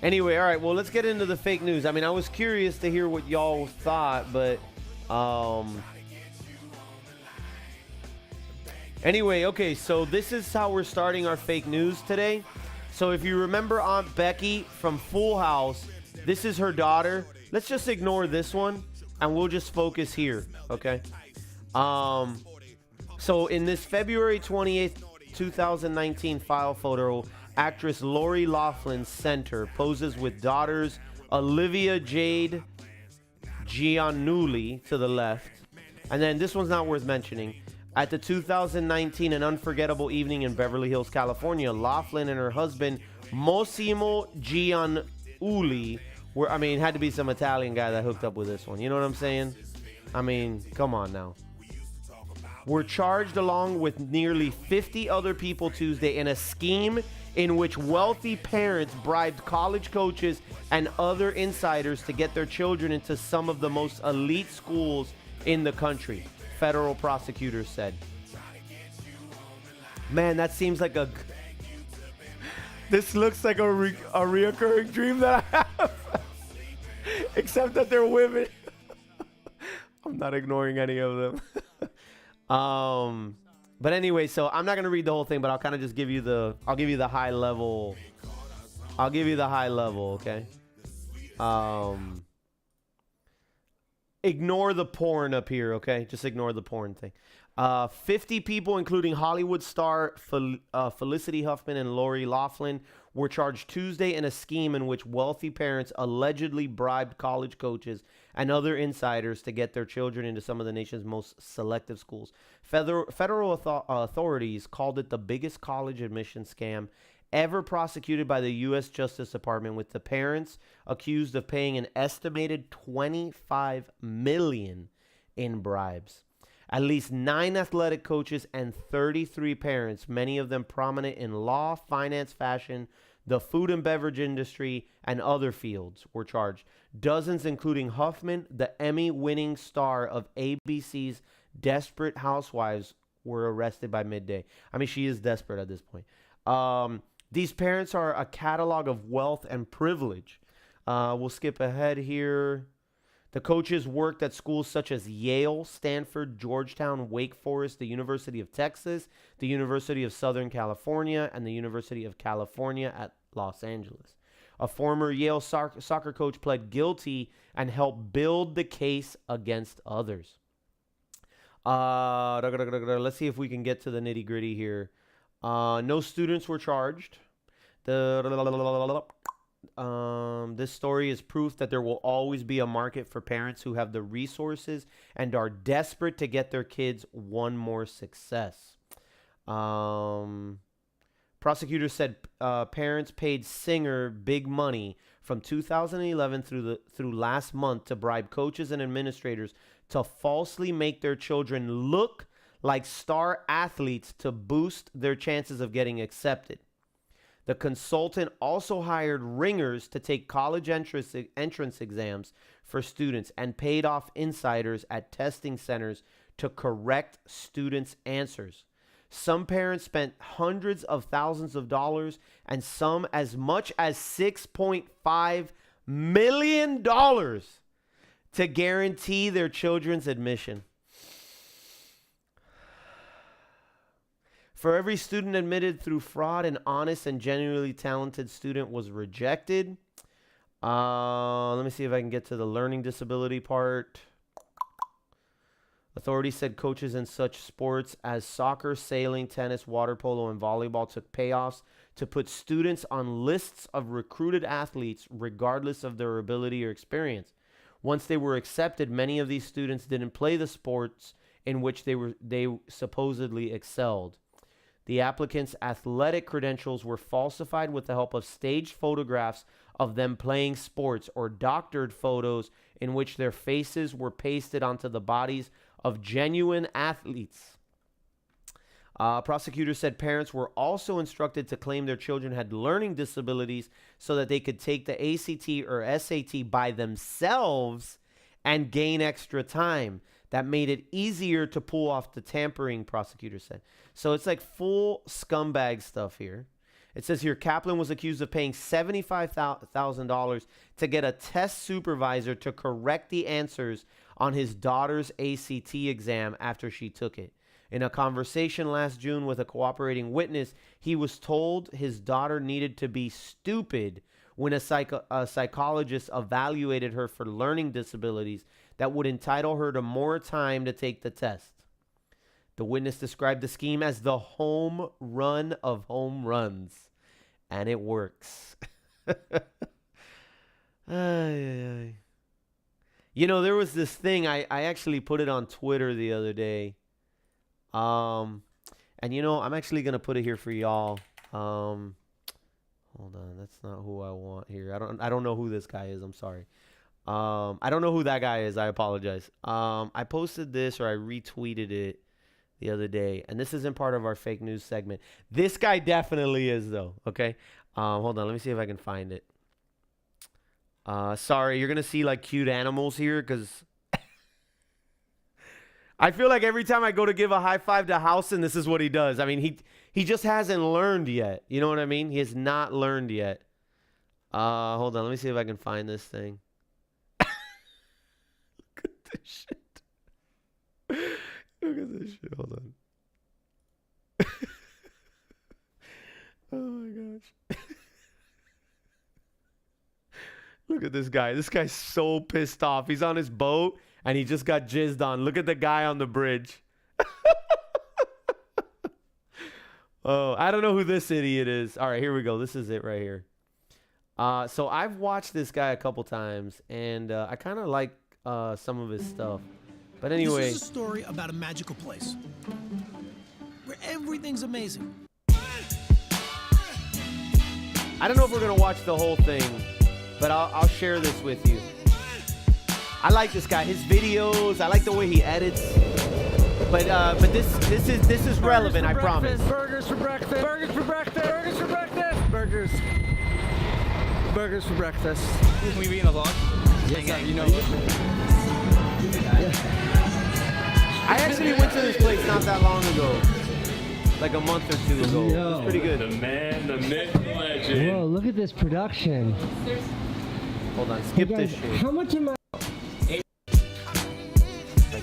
Anyway, all right. Well, let's get into the fake news. I mean, I was curious to hear what y'all thought, but um, anyway, okay. So this is how we're starting our fake news today. So if you remember Aunt Becky from Full House, this is her daughter. Let's just ignore this one, and we'll just focus here. Okay. Um, so in this February 28th, 2019 file photo, actress Lori Laughlin Center poses with daughters Olivia Jade Giannulli to the left. And then this one's not worth mentioning. At the 2019 An Unforgettable Evening in Beverly Hills, California, Laughlin and her husband Mosimo Giannulli were, I mean, it had to be some Italian guy that hooked up with this one. You know what I'm saying? I mean, come on now. Were charged along with nearly 50 other people Tuesday in a scheme in which wealthy parents bribed college coaches and other insiders to get their children into some of the most elite schools in the country, federal prosecutors said. Man, that seems like a... This looks like a reoccurring dream that I have. Except that they're women. I'm not ignoring any of them. But anyway, so I'm not gonna read the whole thing, but I'll kind of just give you I'll give you the high level. I'll give you the high level, okay? Ignore the porn up here, okay? Just ignore the porn thing. 50 people, including Hollywood star Felicity Huffman and Lori Laughlin, were charged Tuesday in a scheme in which wealthy parents allegedly bribed college coaches and other insiders to get their children into some of the nation's most selective schools. Federal authorities called it the biggest college admission scam ever prosecuted by the U.S. Justice Department, with the parents accused of paying an estimated $25 million in bribes. At least 9 athletic coaches and 33 parents, many of them prominent in law, finance, fashion, the food and beverage industry, and other fields, were charged. Dozens, including Huffman, the Emmy-winning star of ABC's Desperate Housewives, were arrested by midday. I mean, she is desperate at this point. These parents are a catalog of wealth and privilege. We'll skip ahead here. The coaches worked at schools such as Yale, Stanford, Georgetown, Wake Forest, the University of Texas, the University of Southern California, and the University of California at Los Angeles. A former Yale soccer coach pled guilty and helped build the case against others. Let's see if we can get to the nitty-gritty here. No students were charged. This story is proof that there will always be a market for parents who have the resources and are desperate to get their kids one more success. Prosecutors said parents paid Singer big money from 2011 through last month to bribe coaches and administrators to falsely make their children look like star athletes to boost their chances of getting accepted. The consultant also hired ringers to take college entrance exams for students and paid off insiders at testing centers to correct students' answers. Some parents spent hundreds of thousands of dollars and some as much as $6.5 million to guarantee their children's admission. For every student admitted through fraud, an honest and genuinely talented student was rejected. Let me see if I can get to the learning disability part. Authorities said coaches in such sports as soccer, sailing, tennis, water polo, and volleyball took payoffs to put students on lists of recruited athletes regardless of their ability or experience. Once they were accepted, many of these students didn't play the sports in which they supposedly excelled. The applicants' athletic credentials were falsified with the help of staged photographs of them playing sports or doctored photos in which their faces were pasted onto the bodies of genuine athletes. Prosecutors said parents were also instructed to claim their children had learning disabilities so that they could take the ACT or SAT by themselves and gain extra time. That made it easier to pull off the tampering, prosecutors said. So it's like full scumbag stuff here. It says here Kaplan was accused of paying $75,000 to get a test supervisor to correct the answers on his daughter's ACT exam after she took it. In a conversation last June with a cooperating witness, he was told his daughter needed to be stupid when a psychologist evaluated her for learning disabilities that would entitle her to more time to take the test. The witness described the scheme as the home run of home runs, and it works. You know, there was this thing, I actually put it on Twitter the other day. And you know, I'm actually going to put it here for y'all. Hold on, that's not who I want here. I don't know who this guy is. I'm sorry. I don't know who that guy is. I apologize. I posted this, or I retweeted it the other day, and this isn't part of our fake news segment. This guy definitely is, though. Okay. Hold on. Let me see if I can find it. Sorry, you're gonna see like cute animals here, because I feel like every time I go to give a high five to Housen, this is what he does. I mean, he just hasn't learned yet. You know what I mean? He has not learned yet. Hold on. Let me see if I can find this thing. Look at this shit. Look at this shit. Hold on. Oh my gosh. Look at this guy. This guy's so pissed off. He's on his boat and he just got jizzed on. Look at the guy on the bridge. Oh, I don't know who this idiot is. All right, here we go. This is it right here. So I've watched this guy a couple times, and I kind of like some of his stuff. But anyway. This is a story about a magical place where everything's amazing. I don't know if we're going to watch the whole thing, but I'll share this with you. I like this guy. His videos, I like the way he edits. But this is relevant, I promise. Burgers for breakfast. Burgers for breakfast. Burgers for breakfast. Burgers. Burgers for breakfast. Can we be in a vlog? Yes, you know. I actually went to this place not that long ago. Like a month or two ago. It was pretty good. The man, the myth, the legend. Whoa, look at this production. Hold on, skip Hey guys, this shit. how much am I?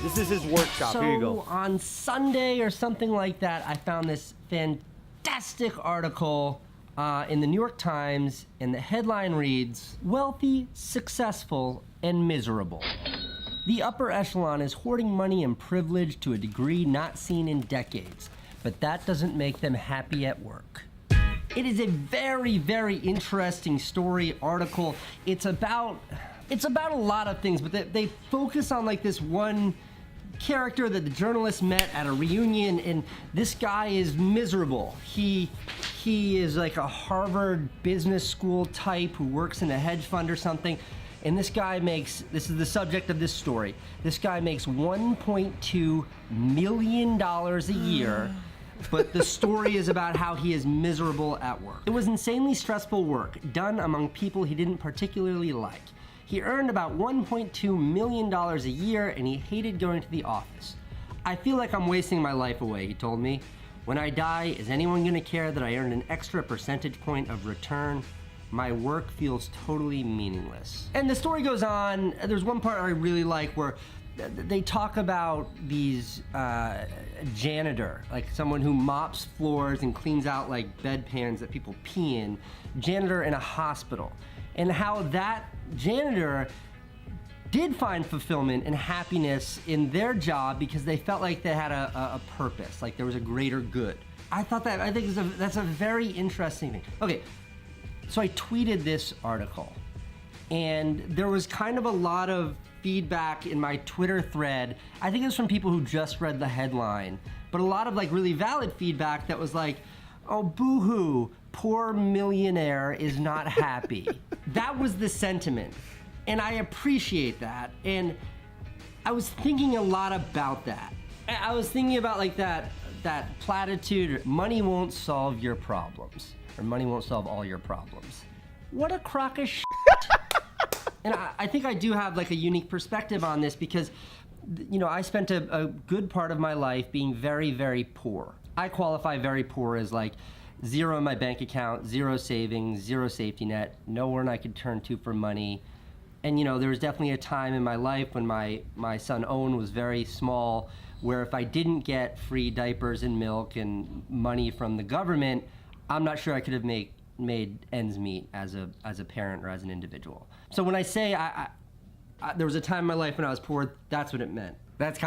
This is his workshop. Here you go. So on Sunday or something like that, I found this fantastic article in the New York Times, and the headline reads, "Wealthy, Successful, and Miserable. The upper echelon is hoarding money and privilege to a degree not seen in decades, but that doesn't make them happy at work." It is a very, very interesting story, article. It's about a lot of things, but they focus on like this one character that the journalist met at a reunion, and this guy is miserable. He is like a Harvard business school type who works in a hedge fund or something, and this guy makes, this is the subject of this story, this guy makes $1.2 million a year, but the story is about how he is miserable at work. It was insanely stressful work done among people he didn't particularly like. He earned about $1.2 million a year, and he hated going to the office. "I feel like I'm wasting my life away," he told me. "When I die, is anyone gonna care that I earned an extra percentage point of return? My work feels totally meaningless." And the story goes on. There's one part I really like where they talk about these janitor, like someone who mops floors and cleans out like bedpans that people pee in, janitor in a hospital, and how that janitor did find fulfillment and happiness in their job because they felt like they had a purpose, like there was a greater good. I think that's a very interesting thing. Okay, so I tweeted this article, and there was kind of a lot of feedback in my Twitter thread. I think it was from people who just read the headline, but a lot of like really valid feedback that was like, "Oh, boo-hoo, poor millionaire is not happy." That was the sentiment, and I appreciate that. And I was thinking a lot about that. I was thinking about like that platitude, money won't solve your problems, or money won't solve all your problems. What a crock of shit. And I think I do have like a unique perspective on this because, you know, I spent a good part of my life being very, very poor. I qualify very poor as like, Zero in my bank account, zero savings, zero safety net, nowhere I could turn to for money. And you know, there was definitely a time in my life when my son Owen was very small, where if I didn't get free diapers and milk and money from the government, I'm not sure I could have made ends meet as a parent or as an individual. So when I say there was a time in my life when I was poor, that's what it meant. That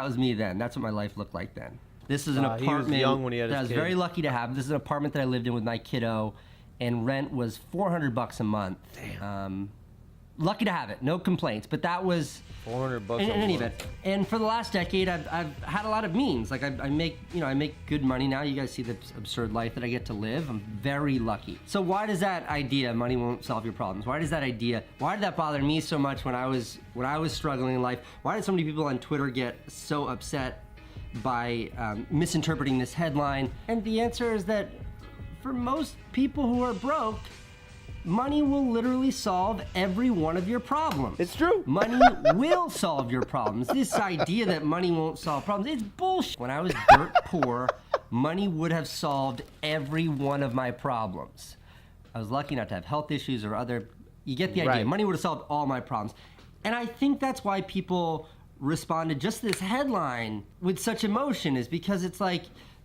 was me then. That's what my life looked like then. This is an apartment he was young when he had that I his was kid. very lucky to have. This is an apartment that I lived in with my kiddo, and rent was $400 a month. Damn. Lucky to have it, no complaints. But that was $400 in any event. And for the last decade, I've had a lot of means. Like I make good money now. You guys see the absurd life that I get to live. I'm very lucky. So why does that idea, money won't solve your problems? Why did that bother me so much when I was struggling in life? Why did so many people on Twitter get so upset by misinterpreting this headline? And the answer is that for most people who are broke, money will literally solve every one of your problems. It's true. Money will solve your problems. This idea that money won't solve problems, it's bullshit. When I was dirt poor, money would have solved every one of my problems. I was lucky not to have health issues or other, you get the idea. Right. Money would have solved all my problems. And I think that's why people responded just to this headline with such emotion, is because it's like,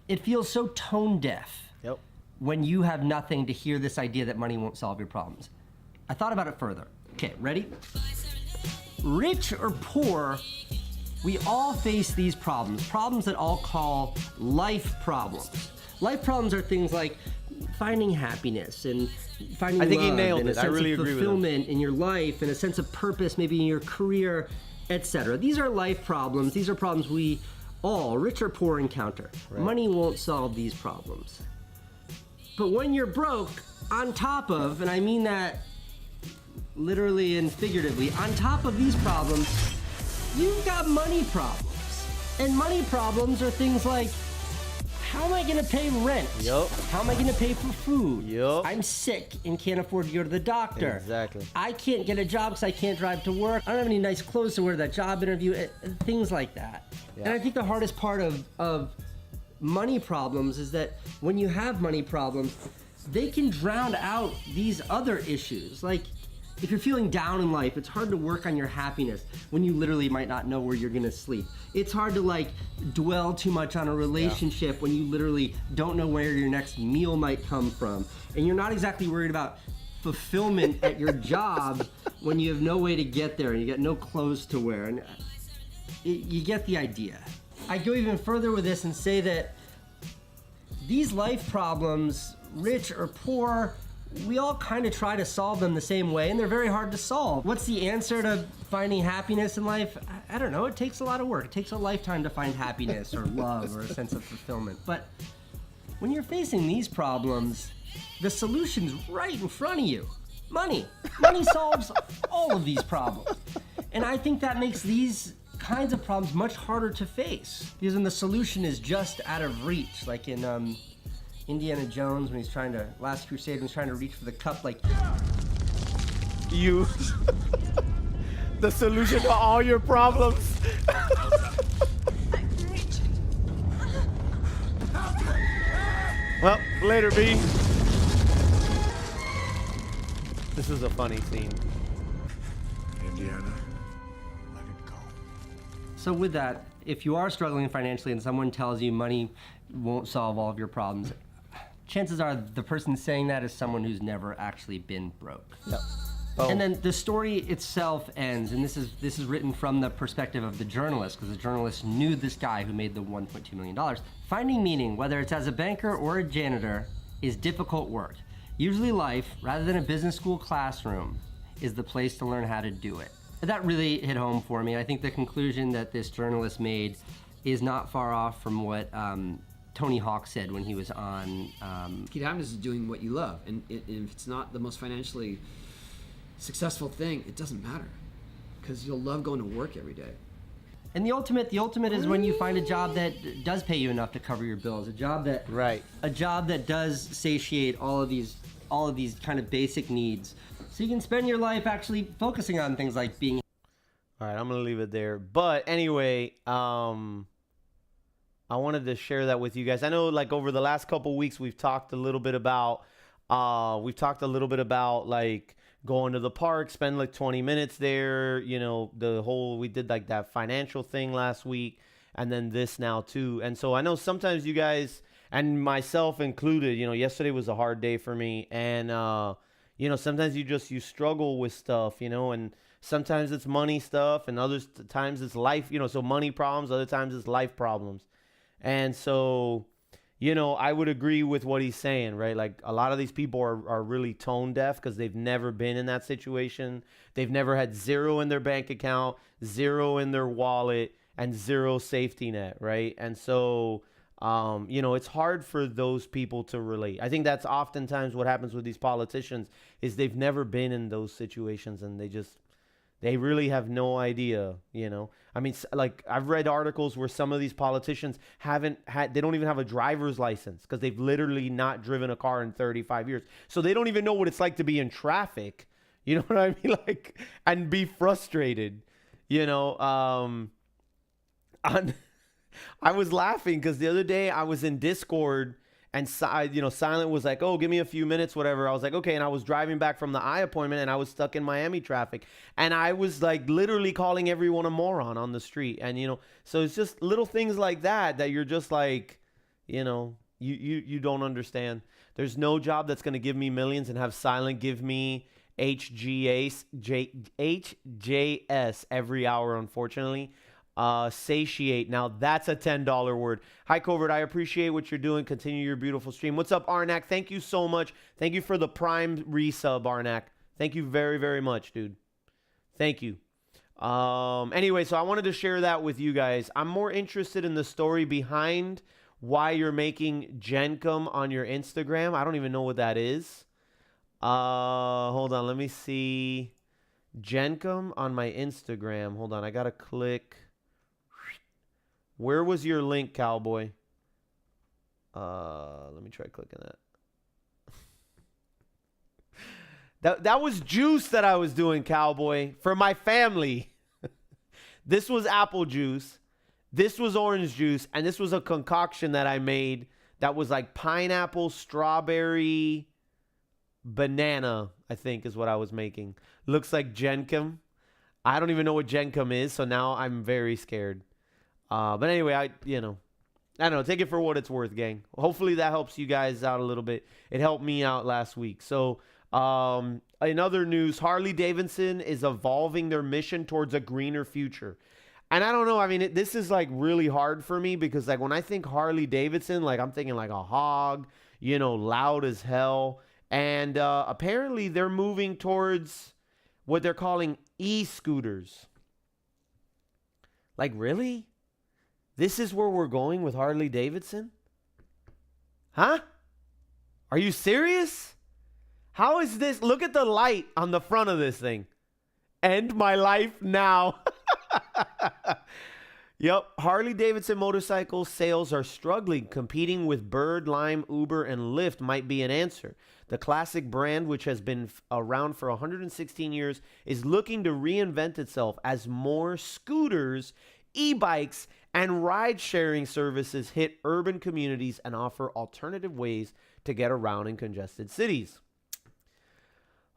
it feels so tone deaf. Yep. When you have nothing to hear this idea that money won't solve your problems. I thought about it further. Okay, ready? Rich or poor, we all face these problems that I'll call life problems. Life problems are things like finding happiness and finding I think he love nailed and it. a I sense really of agree with him. fulfillment in your life and a sense of purpose maybe in your career, etc. These are life problems. These are problems we all, rich or poor, encounter. Right. Money won't solve these problems. But when you're broke, on top of, and I mean that literally and figuratively, on top of these problems, you've got money problems. And money problems are things like, how am I gonna pay rent? Yup. How am I gonna pay for food? Yup. I'm sick and can't afford to go to the doctor. Exactly. I can't get a job because I can't drive to work. I don't have any nice clothes to wear to that job interview, things like that. Yeah. And I think the hardest part of money problems is that when you have money problems, they can drown out these other issues. Like, if you're feeling down in life, it's hard to work on your happiness when you literally might not know where you're gonna sleep. It's hard to like dwell too much on a relationship when you literally don't know where your next meal might come from. And you're not exactly worried about fulfillment at your job when you have no way to get there and you got no clothes to wear. And you get the idea. I go even further with this and say that these life problems, rich or poor, we all kind of try to solve them the same way, and they're very hard to solve. What's the answer to finding happiness in life? I don't know. It takes a lot of work. It takes a lifetime to find happiness or love or a sense of fulfillment. But when you're facing these problems, the solution's right in front of you. Money. Money solves all of these problems. And I think that makes these kinds of problems much harder to face, because then the solution is just out of reach. Like in Indiana Jones, when he's trying to, Last Crusade, when he's trying to reach for the cup, like, You. The solution to all your problems. Well, later, B. This is a funny scene. Indiana, let it go. so with that, if you are struggling financially and someone tells you money won't solve all of your problems, chances are the person saying that is someone who's never actually been broke. Yep. Oh. And then the story itself ends, and this is written from the perspective of the journalist, because the journalist knew this guy who made the $1.2 million. Finding meaning, whether it's as a banker or a janitor, is difficult work. Usually life, rather than a business school classroom, is the place to learn how to do it. That really hit home for me. I think the conclusion that this journalist made is not far off from what Tony Hawk said when he was on... Key to happiness is doing what you love, and if it's not the most financially successful thing, it doesn't matter, because you'll love going to work every day. And the ultimate is when you find a job that does pay you enough to cover your bills, a job that does satiate all of these kind of basic needs, so you can spend your life actually focusing on things like being. All right, I'm gonna leave it there. But anyway, I wanted to share that with you guys. I know, like, over the last couple weeks, we've talked a little bit about like going to the park, spend like 20 minutes there. You know, we did like that financial thing last week, and then this now too. And so I know sometimes you guys, and myself included, yesterday was a hard day for me, and sometimes you struggle with stuff, and sometimes it's money stuff, and other times it's life, so money problems, other times it's life problems. And so, I would agree with what he's saying, right? Like, a lot of these people are really tone deaf because they've never been in that situation. They've never had zero in their bank account, zero in their wallet, and zero safety net, right? And so, it's hard for those people to relate. I think that's oftentimes what happens with these politicians is they've never been in those situations, and they really have no idea, I mean, like, I've read articles where some of these politicians they don't even have a driver's license because they've literally not driven a car in 35 years. So they don't even know what it's like to be in traffic, you know what I mean? Like, and be frustrated, I was laughing because the other day I was in Discord and Silent was like, "Oh, give me a few minutes, whatever." I was like, "Okay." And I was driving back from the eye appointment and I was stuck in Miami traffic. And I was like literally calling everyone a moron on the street. And, so it's just little things like that you're just like, you don't understand. There's no job that's going to give me millions and have Silent give me HJS every hour, unfortunately. Satiate. Now that's a $10 word. Hi, Covert. I appreciate what you're doing. Continue your beautiful stream. What's up, Arnak? Thank you so much. Thank you for the Prime resub, Arnak. Thank you very, very much, dude. Thank you. Anyway, so I wanted to share that with you guys. I'm more interested in the story behind why you're making Gencom on your Instagram. I don't even know what that is. Hold on. Let me see. Gencom on my Instagram. Hold on. I got to click. Where was your link, Cowboy? Let me try clicking that. That was juice that I was doing, Cowboy, for my family. This was apple juice. This was orange juice. And this was a concoction that I made that was like pineapple, strawberry, banana, I think is what I was making. Looks like Gencom. I don't even know what Gencom is, so now I'm very scared. But anyway, I don't know. Take it for what it's worth, gang. Hopefully that helps you guys out a little bit. It helped me out last week. So, in other news, Harley Davidson is evolving their mission towards a greener future. And I don't know. I mean, this is like really hard for me because like when I think Harley Davidson, like I'm thinking like a hog, loud as hell. And apparently they're moving towards what they're calling e-scooters. Like, really? This is where we're going with Harley Davidson? Huh? Are you serious? How is this? Look at the light on the front of this thing. End my life now. Yep. Harley Davidson motorcycle sales are struggling. Competing with Bird, Lime, Uber, and Lyft might be an answer. The classic brand, which has been around for 116 years, is looking to reinvent itself as more scooters, e-bikes, and ride-sharing services hit urban communities and offer alternative ways to get around in congested cities.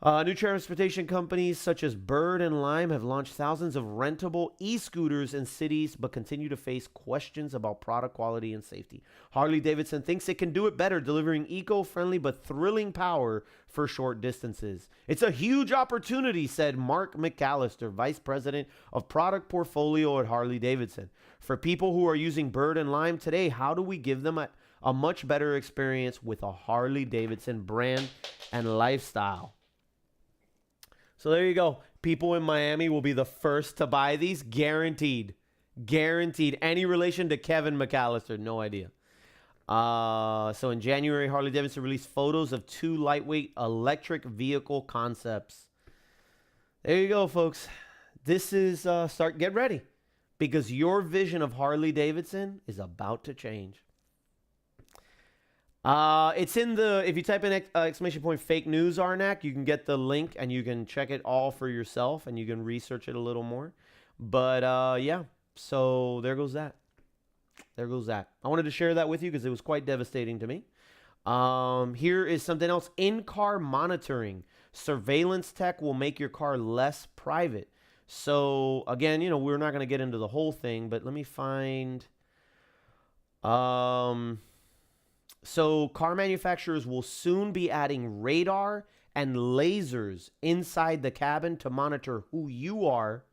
New transportation companies such as Bird and Lime have launched thousands of rentable e-scooters in cities but continue to face questions about product quality and safety. Harley Davidson thinks it can do it better, delivering eco-friendly but thrilling power for short distances. It's a huge opportunity, said Mark McAllister, Vice President of Product Portfolio at Harley Davidson. For people who are using Bird and Lime today, how do we give them a much better experience with a Harley Davidson brand and lifestyle? So there you go. People in Miami will be the first to buy these. Guaranteed. Guaranteed. Any relation to Kevin McAllister? No idea. So in January, Harley Davidson released photos of 2 lightweight electric vehicle concepts. There you go, folks. This is, get ready. Because your vision of Harley Davidson is about to change. It's in the, if you type in exclamation point fake news Arnak, you can get the link and you can check it all for yourself and you can research it a little more. But yeah, so there goes that. there goes that. I wanted to share that with you because it was quite devastating to me. Here is something else. In-car monitoring. Surveillance tech will make your car less private. So, again, we're not going to get into the whole thing, but let me find... So car manufacturers will soon be adding radar and lasers inside the cabin to monitor who you are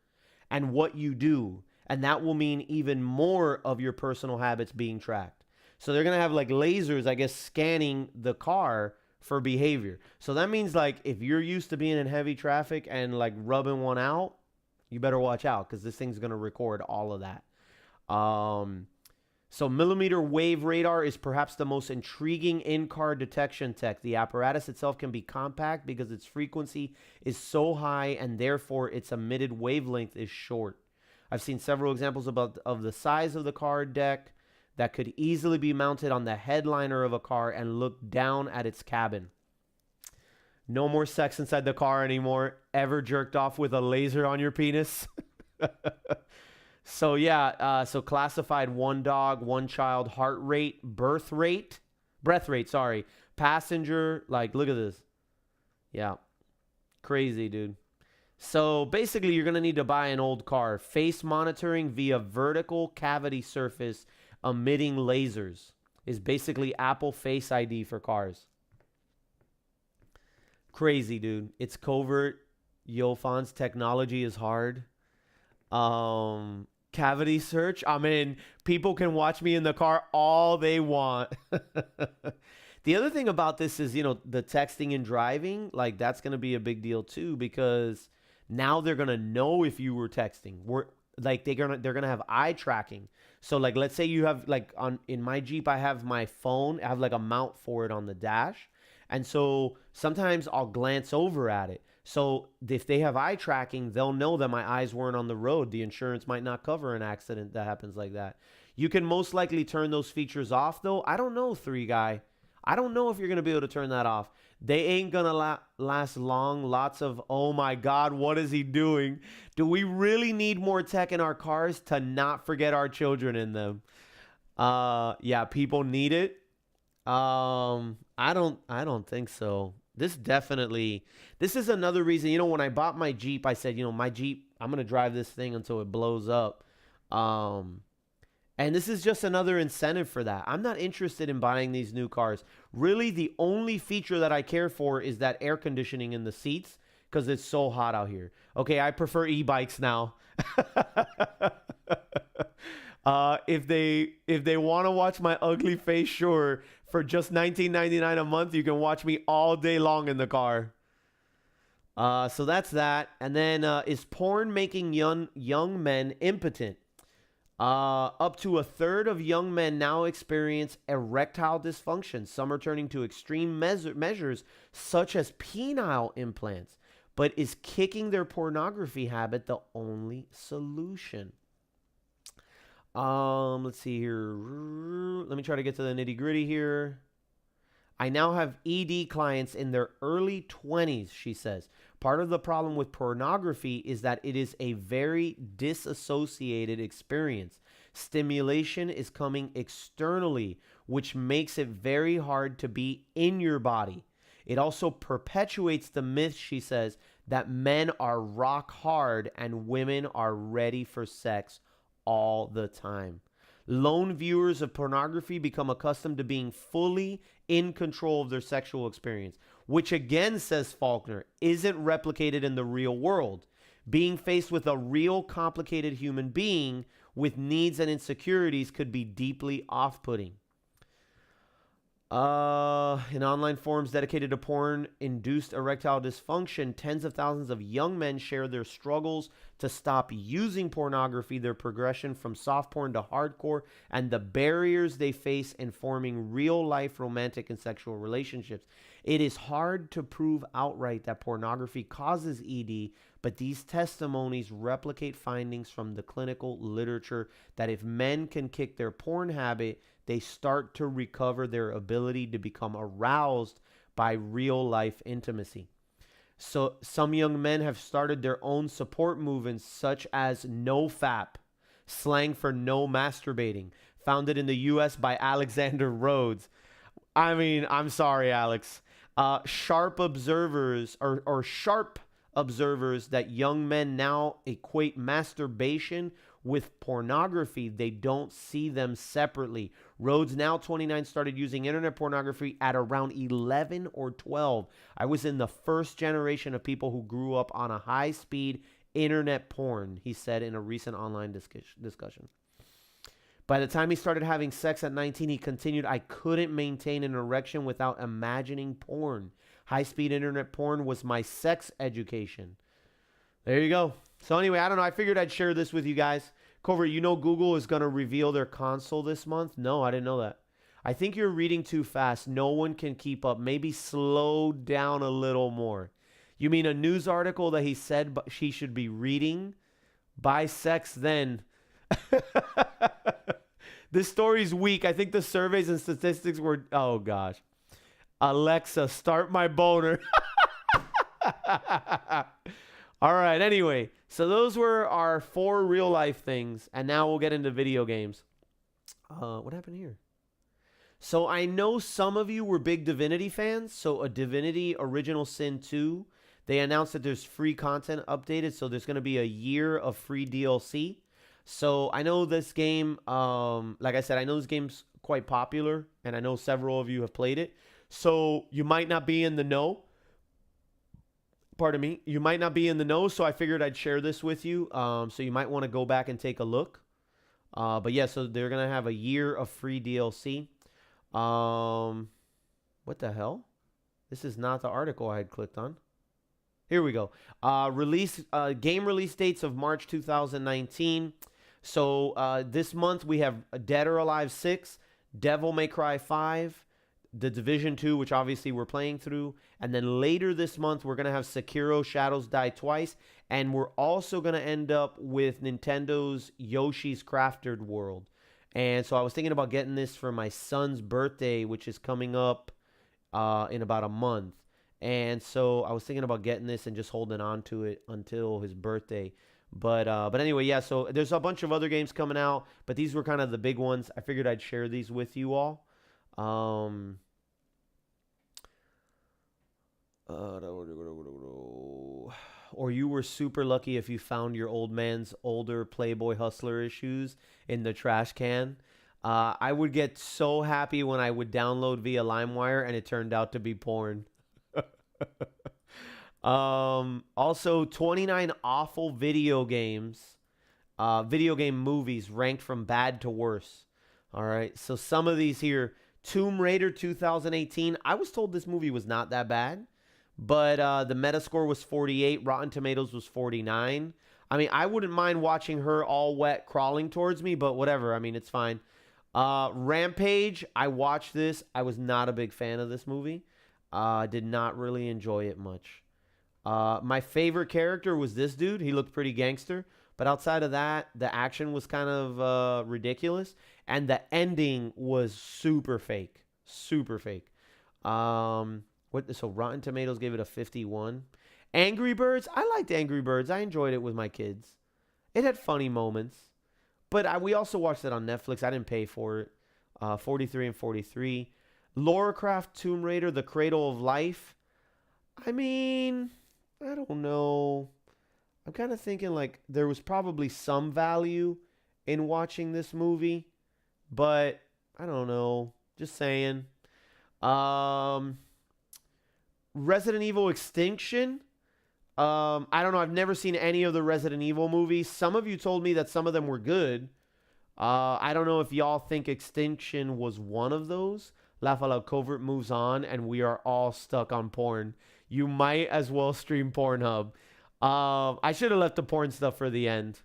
and what you do. And that will mean even more of your personal habits being tracked. So they're going to have like lasers, I guess, scanning the car for behavior. So that means like if you're used to being in heavy traffic and like rubbing one out, you better watch out because this thing's going to record all of that. So millimeter wave radar is perhaps the most intriguing in-car detection tech. The apparatus itself can be compact because its frequency is so high and therefore its emitted wavelength is short. I've seen several examples of the size of the car deck that could easily be mounted on the headliner of a car and look down at its cabin. No more sex inside the car anymore. Ever jerked off with a laser on your penis? So yeah, so classified one dog, one child, heart rate, breath rate, passenger, like look at this. Yeah, crazy, dude. So basically you're going to need to buy an old car. Face monitoring via vertical cavity surface emitting lasers is basically Apple Face ID for cars. Crazy, dude. It's covert. Yofan's technology is hard. Cavity search. I mean, people can watch me in the car all they want. The other thing about this is, the texting and driving, like that's going to be a big deal too, because now they're going to know if you were texting. They're going to have eye tracking. So like, let's say you have like in my Jeep, I have my phone, I have like a mount for it on the dash. And so sometimes I'll glance over at it. So if they have eye tracking, they'll know that my eyes weren't on the road. The insurance might not cover an accident that happens like that. You can most likely turn those features off, though. I don't know, 3Guy. I don't know if you're going to be able to turn that off. They ain't going to last long. Lots of, oh my God, what is he doing? Do we really need more tech in our cars to not forget our children in them? Yeah, people need it. I don't think so. This is another reason, when I bought my Jeep, I said, my Jeep, I'm going to drive this thing until it blows up. And this is just another incentive for that. I'm not interested in buying these new cars. Really, the only feature that I care for is that air conditioning in the seats because it's so hot out here. Okay, I prefer e-bikes now. If they want to watch my ugly face, sure. For just $19.99 a month, you can watch me all day long in the car. So that's that. And then is porn making young men impotent? Up to a third of young men now experience erectile dysfunction. Some are turning to extreme measures such as penile implants. But is kicking their pornography habit the only solution? Let's see here. Let me try to get to the nitty gritty here. I now have ED clients in their early 20s, she says. Part of the problem with pornography is that it is a very disassociated experience. Stimulation is coming externally, which makes it very hard to be in your body. It also perpetuates the myth, she says, that men are rock hard and women are ready for sex all the time. Lone viewers of pornography become accustomed to being fully in control of their sexual experience, which again, says Faulkner, isn't replicated in the real world. Being faced with a real complicated human being with needs and insecurities could be deeply off-putting. In online forums dedicated to porn-induced erectile dysfunction, tens of thousands of young men share their struggles to stop using pornography, their progression from soft porn to hardcore, and the barriers they face in forming real-life romantic and sexual relationships. It is hard to prove outright that pornography causes ED, but these testimonies replicate findings from the clinical literature that if men can kick their porn habit, they start to recover their ability to become aroused by real-life intimacy. So some young men have started their own support movements such as NoFap, slang for no masturbating, founded in the U.S. by Alexander Rhodes. I mean, I'm sorry, Alex. Sharp observers or sharp observers that young men now equate masturbation with pornography. They don't see them separately. Rhodes, now 29, started using internet pornography at around 11 or 12. I was in the first generation of people who grew up on a high-speed internet porn, he said in a recent online discussion. By the time he started having sex at 19, he continued, I couldn't maintain an erection without imagining porn. High-speed internet porn was my sex education. There you go. So anyway, I don't know. I figured I'd share this with you guys. Covert, you know Google is going to reveal their console this month? No, I didn't know that. I think you're reading too fast. No one can keep up. Maybe slow down a little more. You mean a news article that he said she should be reading? Buy sex then. This story's weak. I think the surveys and statistics were... Oh, gosh. Alexa, start my boner. All right, anyway. So those were our 4 real-life things. And now we'll get into video games. What happened here? So I know some of you were big Divinity fans. So a Divinity Original Sin 2. They announced that there's free content updated. So there's going to be a year of free DLC. So I know this game, like I said, I know this game's quite popular, and I know several of you have played it. So you might not be in the know. Pardon me. You might not be in the know, so I figured I'd share this with you. So you might want to go back and take a look. But yeah, so they're going to have a year of free DLC. What the hell? This is not the article I had clicked on. Here we go. Game release dates of March 2019. So this month we have Dead or Alive 6, Devil May Cry 5, The Division 2, which obviously we're playing through. And then later this month we're going to have Sekiro Shadows Die Twice. And we're also going to end up with Nintendo's Yoshi's Crafted World. And so I was thinking about getting this for my son's birthday, which is coming up in about a month. And so I was thinking about getting this and just holding on to it until his birthday. But anyway, yeah, so there's a bunch of other games coming out, but these were kind of the big ones. I figured I'd share these with you all. Or you were super lucky if you found your old man's older Playboy Hustler issues in the trash can. I would get so happy when I would download via LimeWire and it turned out to be porn. Also 29 awful video game movies ranked from bad to worse. All right. So some of these here, Tomb Raider 2018. I was told this movie was not that bad, but the Metascore was 48. Rotten Tomatoes was 49. I mean, I wouldn't mind watching her all wet crawling towards me, but whatever. I mean, it's fine. Rampage. I watched this. I was not a big fan of this movie. Did not really enjoy it much. My favorite character was this dude. He looked pretty gangster. But outside of that, the action was kind of ridiculous. And the ending was super fake. Super fake. So Rotten Tomatoes gave it a 51. Angry Birds. I liked Angry Birds. I enjoyed it with my kids. It had funny moments. But we also watched it on Netflix. I didn't pay for it. 43 and 43. Lara Croft Tomb Raider, The Cradle of Life. I mean, I don't know. I'm kind of thinking like there was probably some value in watching this movie, but I don't know. Just saying. Resident Evil Extinction. I don't know. I've never seen any of the Resident Evil movies. Some of you told me that some of them were good. I don't know if y'all think Extinction was one of those. Laugh Out Loud Covert moves on, and we are all stuck on porn. You might as well stream Pornhub. I should have left the porn stuff for the end.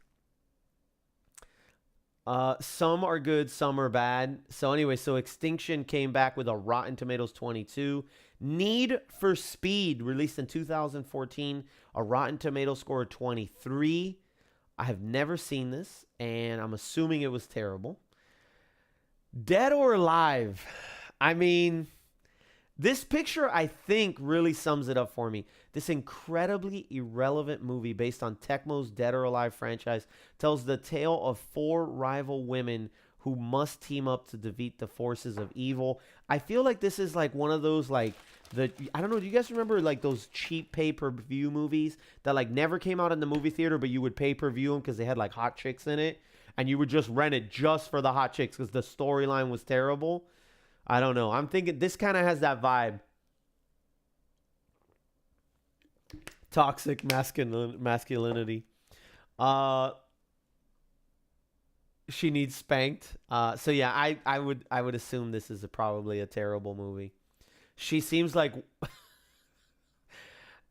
Some are good, some are bad. So anyway, so Extinction came back with a Rotten Tomatoes 22. Need for Speed, released in 2014, a Rotten Tomatoes score of 23. I have never seen this, and I'm assuming it was terrible. Dead or Alive. I mean, this picture, I think, really sums it up for me. This incredibly irrelevant movie based on Tecmo's Dead or Alive franchise tells the tale of 4 rival women who must team up to defeat the forces of evil. I feel like this is like one of those like I don't know, do you guys remember like those cheap pay-per-view movies that like never came out in the movie theater, but you would pay-per-view them because they had like hot chicks in it, and you would just rent it just for the hot chicks because the storyline was terrible? I don't know. I'm thinking this kind of has that vibe. Toxic masculinity. She needs spanked. So yeah, I would assume this is probably a terrible movie. She seems like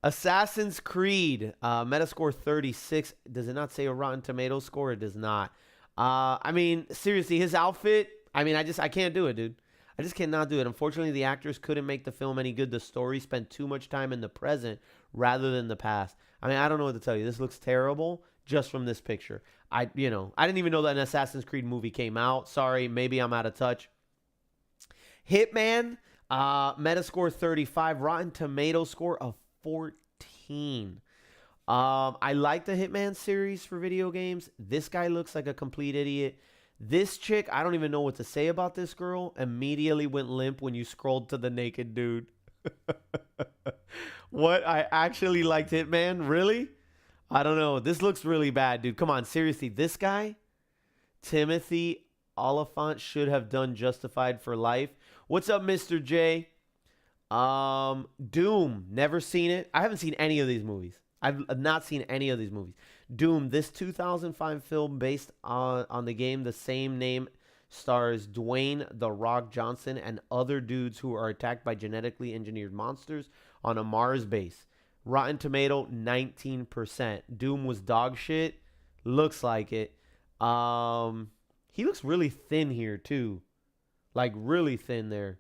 Assassin's Creed, Metascore 36. Does it not say a Rotten Tomatoes score? It does not. I mean, seriously, his outfit. I mean, I can't do it, dude. I just cannot do it. Unfortunately, the actors couldn't make the film any good. The story spent too much time in the present rather than the past. I mean, I don't know what to tell you. This looks terrible just from this picture. I didn't even know that an Assassin's Creed movie came out. Sorry, maybe I'm out of touch. Hitman, Metascore 35, Rotten Tomatoes score of 14. I like the Hitman series for video games. This guy looks like a complete idiot. This chick, I don't even know what to say about this girl, immediately went limp when you scrolled to the naked dude. What? I actually liked Hitman? Really? I don't know. This looks really bad, dude. Come on, seriously. This guy, Timothy Oliphant, should have done Justified for Life. What's up, Mr. J? Doom. Never seen it. I haven't seen any of these movies. I've not seen any of these movies. Doom, this 2005 film based on the game, the same name, stars Dwayne "The Rock" Johnson and other dudes who are attacked by genetically engineered monsters on a Mars base. Rotten Tomato, 19%. Doom was dog shit. Looks like it. He looks really thin here, too. Like, really thin there.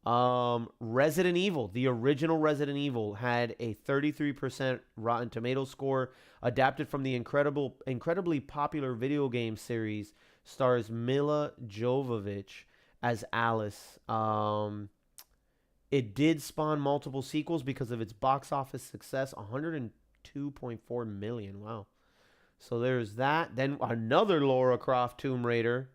Resident Evil, the original Resident Evil, had a 33% Rotten Tomatoes score, adapted from the incredibly popular video game series, stars Mila Jovovich as Alice. It did spawn multiple sequels because of its box office success, 102.4 million. Wow. So there's that. Then another Lara Croft Tomb Raider.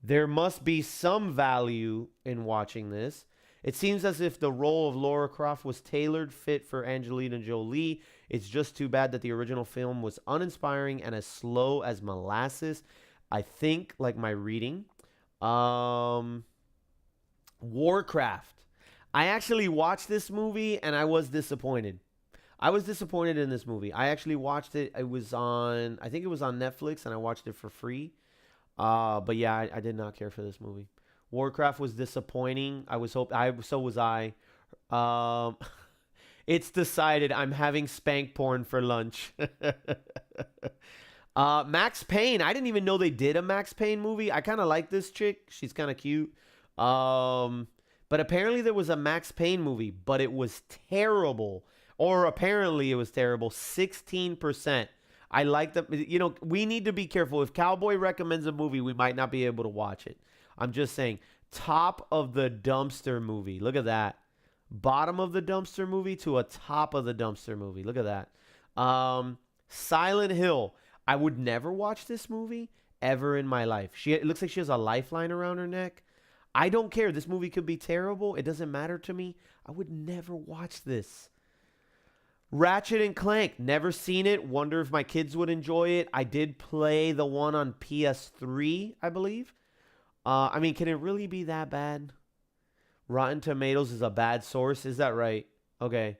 There must be some value in watching this. It seems as if the role of Lara Croft was tailored fit for Angelina Jolie. It's just too bad that the original film was uninspiring and as slow as molasses. I think, like my reading. Warcraft. I actually watched this movie and I was disappointed. I was disappointed in this movie. I actually watched it. It was on, I think it was on Netflix, and I watched it for free. But yeah, I did not care for this movie. Warcraft was disappointing. So was I. It's decided I'm having spank porn for lunch. Max Payne. I didn't even know they did a Max Payne movie. I kind of like this chick. She's kind of cute. But apparently there was a Max Payne movie, but it was terrible. Or apparently it was terrible. 16%. I like the, we need to be careful. If Cowboy recommends a movie, we might not be able to watch it. I'm just saying, top of the dumpster movie. Look at that. Bottom of the dumpster movie to a top of the dumpster movie. Look at that. Silent Hill. I would never watch this movie ever in my life. It looks like she has a lifeline around her neck. I don't care. This movie could be terrible. It doesn't matter to me. I would never watch this. Ratchet and Clank, never seen it. Wonder if my kids would enjoy it. I did play the one on PS3, I believe. I mean, can it really be that bad? Rotten Tomatoes is a bad source. Is that right? Okay.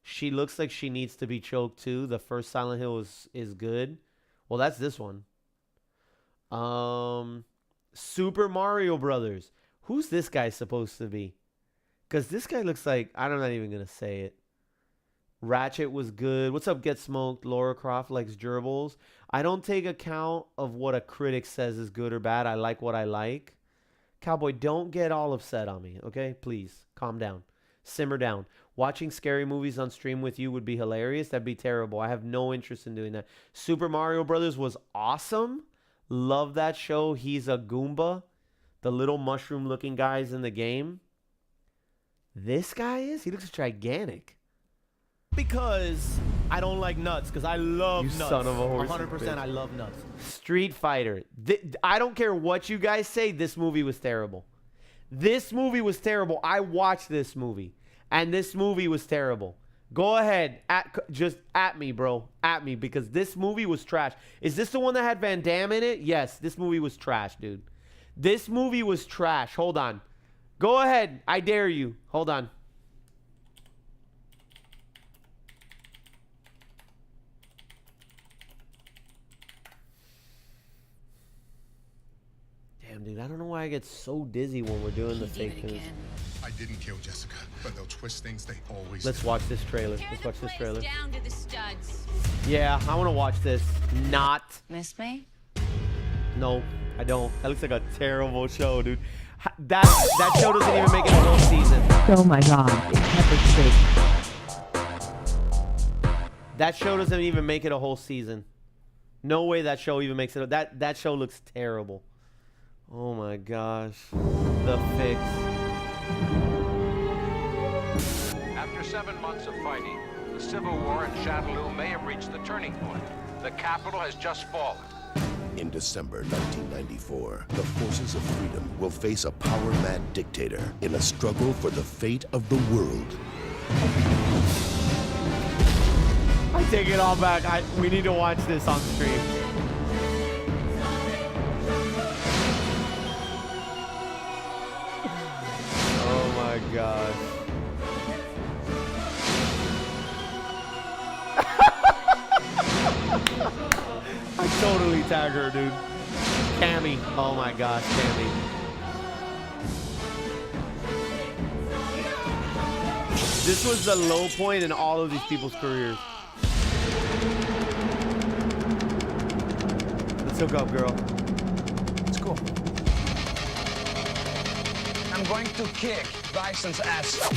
She looks like she needs to be choked too. The first Silent Hill is good. Well, that's this one. Super Mario Brothers. Who's this guy supposed to be? Because this guy looks like, I'm not even going to say it. Ratchet was good. What's up, Get Smoked? Lara Croft likes gerbils. I don't take account of what a critic says is good or bad. I like what I like. Cowboy, don't get all upset on me, okay? Please, calm down. Simmer down. Watching scary movies on stream with you would be hilarious. That'd be terrible. I have no interest in doing that. Super Mario Brothers was awesome. Love that show. He's a Goomba. The little mushroom-looking guys in the game. This guy is? He looks gigantic. because I don't like nuts, because I love nuts. son of a horse, 100% I love nuts. Street Fighter. I don't care what you guys say, this movie was terrible. This movie was terrible. I watched this movie, and this movie was terrible. Go ahead, just at me, bro. At me, because this movie was trash. Is this the one that had Van Damme in it? Yes, this movie was trash, dude. This movie was trash. Hold on. Go ahead. I dare you. Hold on. Damn, dude, I don't know why I get so dizzy when we're doing the fake news. I didn't kill Jessica, but they'll twist things. They always Let's do. watch this trailer. Tear Let's the watch this place trailer. down to the studs. Yeah, I want to watch this. Not. Miss me? No, I don't. That looks like a terrible show, dude. That show doesn't even make it a whole season. Oh my god, pepper steak. That show doesn't even make it a whole season. No way that show even makes it. That show looks terrible. Oh my gosh. The Fix. After 7 months of fighting, the civil war in Shadaloo may have reached the turning point. The capital has just fallen. In December 1994, the forces of freedom will face a power-mad dictator in a struggle for the fate of the world. I take it all back. We need to watch this on stream. Oh my gosh. I totally tag her, dude. Cammy. Oh my gosh, Cammy. This was the low point in all of these people's careers. Let's hook up, girl. It's cool. I'm going to kick Bison's ass. I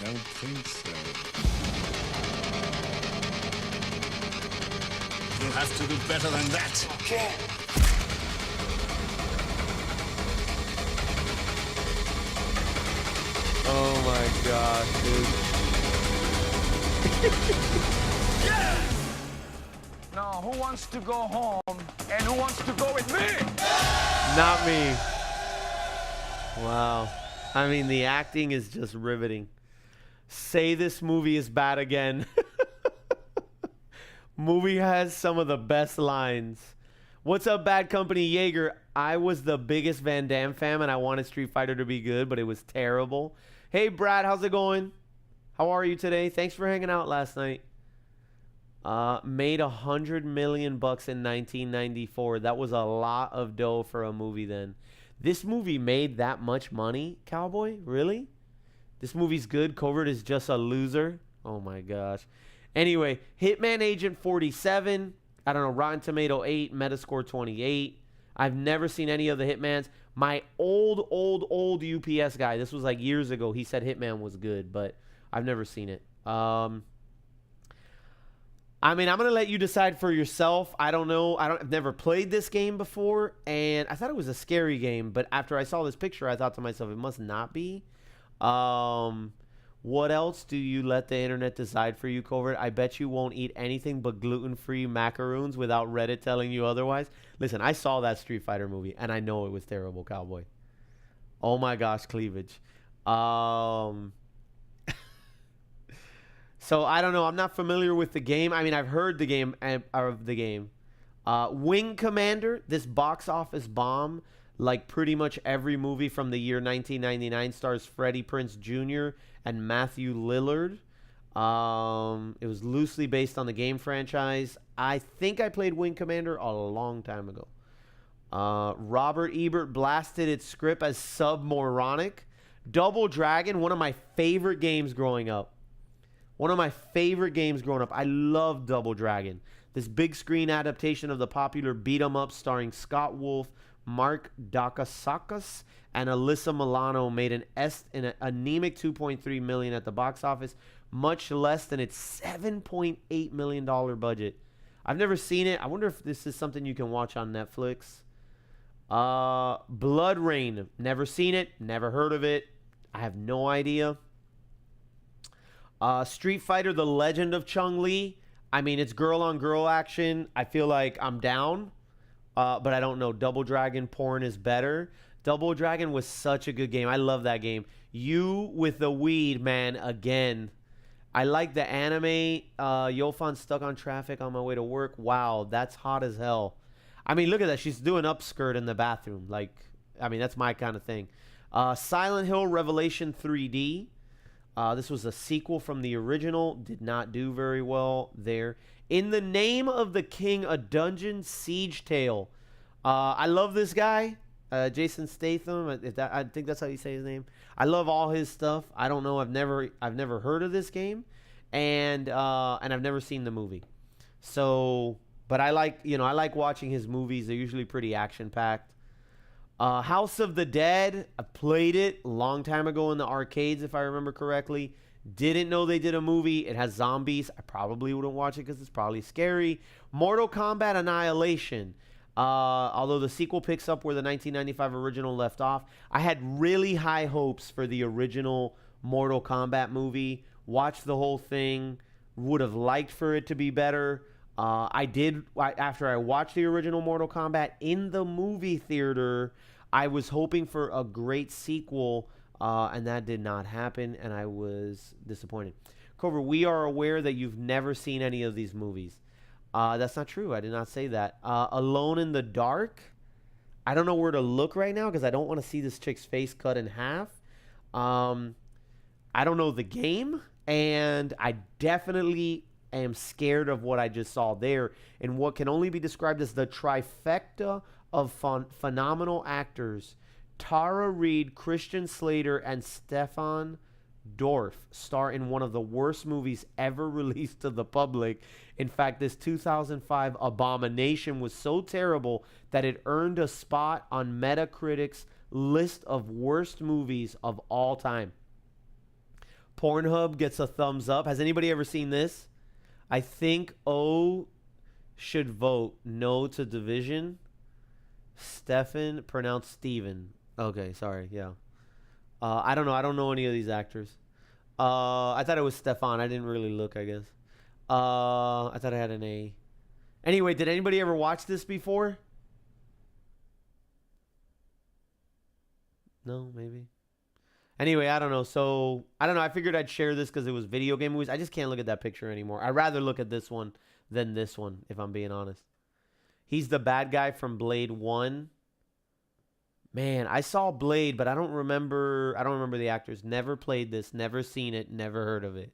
don't think so. You'll have to do better than that. Okay. Oh my gosh, dude. Now, who wants to go home and who wants to go with me? Not me. Wow. I mean, the acting is just riveting. Say this movie is bad again. Movie has some of the best lines. What's up, Bad Company Jaeger? I was the biggest Van Damme fan, and I wanted Street Fighter to be good, but it was terrible. Hey, Brad, how's it going? How are you today? Thanks for hanging out last night. Made $100 million in 1994. That was a lot of dough for a movie then. This movie made that much money, Cowboy? Really? This movie's good. Covert is just a loser. Oh my gosh. Anyway, Hitman Agent 47. I don't know, Rotten Tomato 8, Metascore 28. I've never seen any of the Hitmans. My old UPS guy, this was like years ago, he said Hitman was good, but I've never seen it. I mean, I'm going to let you decide for yourself. I don't know. I've never played this game before, and I thought it was a scary game, but after I saw this picture, I thought to myself, it must not be. What else do you let the internet decide for you, Covert? I bet you won't eat anything but gluten-free macaroons without Reddit telling you otherwise. Listen, I saw that Street Fighter movie, and I know it was terrible, Cowboy. Oh my gosh, cleavage. So I don't know. I'm not familiar with the game. I mean, I've heard the game of the game. Wing Commander, this box office bomb, like pretty much every movie from the year 1999, stars Freddie Prinze Jr. and Matthew Lillard. It was loosely based on the game franchise. I think I played Wing Commander a long time ago. Robert Ebert blasted its script as submoronic. Double Dragon, one of my favorite games growing up. One of my favorite games growing up. I love Double Dragon. This big screen adaptation of the popular beat-em-up starring Scott Wolf, Mark Dacascos, and Alyssa Milano made an anemic $2.3 million at the box office, much less than its $7.8 million budget. I've never seen it. I wonder if this is something you can watch on Netflix. Blood Rain. Never seen it. Never heard of it. I have no idea. Street Fighter: The Legend of Chun-Li. I mean, it's girl on girl action. I feel like I'm down, but I don't know. Double Dragon Porn is better. Double Dragon was such a good game. I love that game. You with the weed, man, again. I like the anime. Yofan stuck on traffic on my way to work. Wow, that's hot as hell. I mean, look at that. She's doing upskirt in the bathroom. Like, I mean, that's my kind of thing. Silent Hill Revelation 3D. This was a sequel from the original. Did not do very well there. In the Name of the King, a dungeon siege tale. I love this guy. Jason Statham. I think that's how you say his name. I love all his stuff. I don't know. I've never heard of this game, and I've never seen the movie. So, but I like watching his movies. They're usually pretty action packed. House of the Dead. I played it a long time ago in the arcades, if I remember correctly. Didn't know they did a movie. It has zombies. I probably wouldn't watch it because it's probably scary. Mortal Kombat Annihilation. Although the sequel picks up where the 1995 original left off, I had really high hopes for the original Mortal Kombat movie. Watched the whole thing. Would have liked for it to be better. I did, after I watched the original Mortal Kombat in the movie theater, I was hoping for a great sequel, and that did not happen, and I was disappointed. Cobra, we are aware that you've never seen any of these movies. That's not true. I did not say that. Alone in the Dark. I don't know where to look right now because I don't want to see this chick's face cut in half. I don't know the game, and I definitely am scared of what I just saw there in what can only be described as the trifecta of phenomenal actors. Tara Reid, Christian Slater, and Stefan Dorff star in one of the worst movies ever released to the public. In fact, this 2005 abomination was so terrible that it earned a spot on Metacritic's list of worst movies of all time. Pornhub gets a thumbs up. Has anybody ever seen this? I think O should vote no to Division. Stefan, pronounced Steven. Okay, sorry, yeah. I don't know. I don't know any of these actors. I thought it was Stefan. I didn't really look, I guess. I thought I had an A. Anyway, did anybody ever watch this before? No, maybe. Anyway, I don't know. So, I don't know. I figured I'd share this because it was video game movies. I just can't look at that picture anymore. I'd rather look at this one than this one, if I'm being honest. He's the bad guy from Blade 1. Man, I saw Blade, but I don't remember the actors. Never played this, never seen it, never heard of it.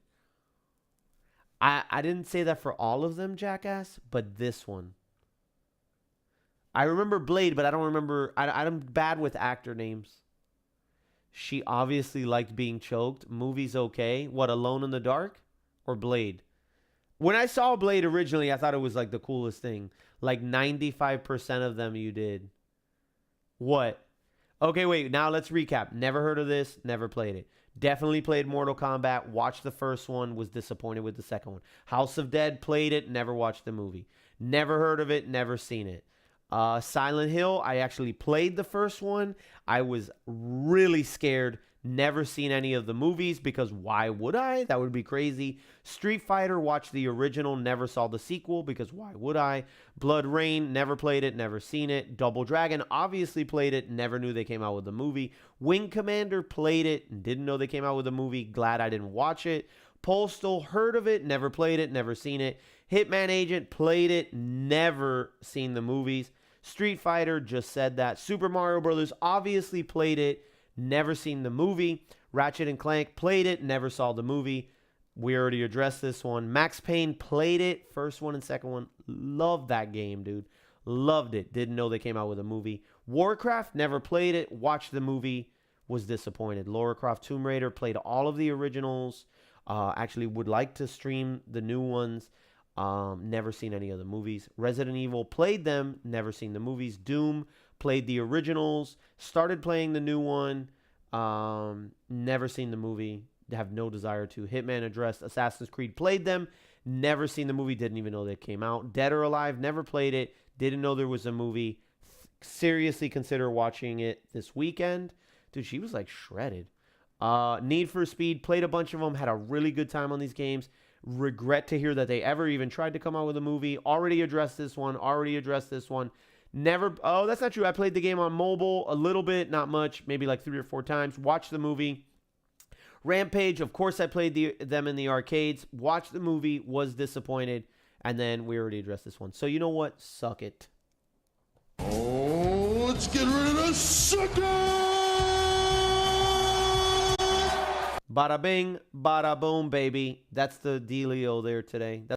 I didn't say that for all of them, jackass, but this one. I remember Blade, but I don't remember. I'm bad with actor names. She obviously liked being choked. Movie's okay. What, Alone in the Dark or Blade? When I saw Blade originally, I thought it was like the coolest thing. Like 95% of them you did. What? Okay, wait. Now let's recap. Never heard of this. Never played it. Definitely played Mortal Kombat. Watched the first one. Was disappointed with the second one. House of Dead. Played it. Never watched the movie. Never heard of it. Never seen it. Silent Hill. I actually played the first one. I was really scared. Never seen any of the movies because why would I? That would be crazy. Street Fighter, watched the original, never saw the sequel because why would I? Blood Rain, never played it, never seen it. Double Dragon, obviously played it, never knew they came out with a movie. Wing Commander, played it, and didn't know they came out with a movie. Glad I didn't watch it. Postal, heard of it, never played it, never seen it. Hitman Agent, played it, never seen the movies. Street Fighter, just said that. Super Mario Brothers, obviously played it, never seen the movie. Ratchet and Clank, played it, never saw the movie. We already addressed this one. Max Payne, played it. First one and second one. Loved that game, dude. Loved it. Didn't know they came out with a movie. Warcraft, never played it. Watched the movie. Was disappointed. Lara Croft Tomb Raider, played all of the originals. Actually would like to stream the new ones. Never seen any of the movies. Resident Evil, played them. Never seen the movies. Doom, played the originals. Started playing the new one. Never seen the movie. Have no desire to. Hitman, addressed. Assassin's Creed, played them. Never seen the movie. Didn't even know they came out. Dead or Alive, never played it. Didn't know there was a movie. Seriously consider watching it this weekend. Dude, she was like shredded. Need for Speed, played a bunch of them, had a really good time on these games. Regret to hear that they ever even tried to come out with a movie. Already addressed this one. Never. Oh, that's not true. I played the game on mobile a little bit, not much, maybe like 3 or 4 times. Watched the movie. Rampage, of course, I played them in the arcades. Watched the movie, was disappointed, and then we already addressed this one. So you know what? Suck it. Oh, let's get rid of the sucker! Bada bing, bada boom, baby. That's the dealio there today.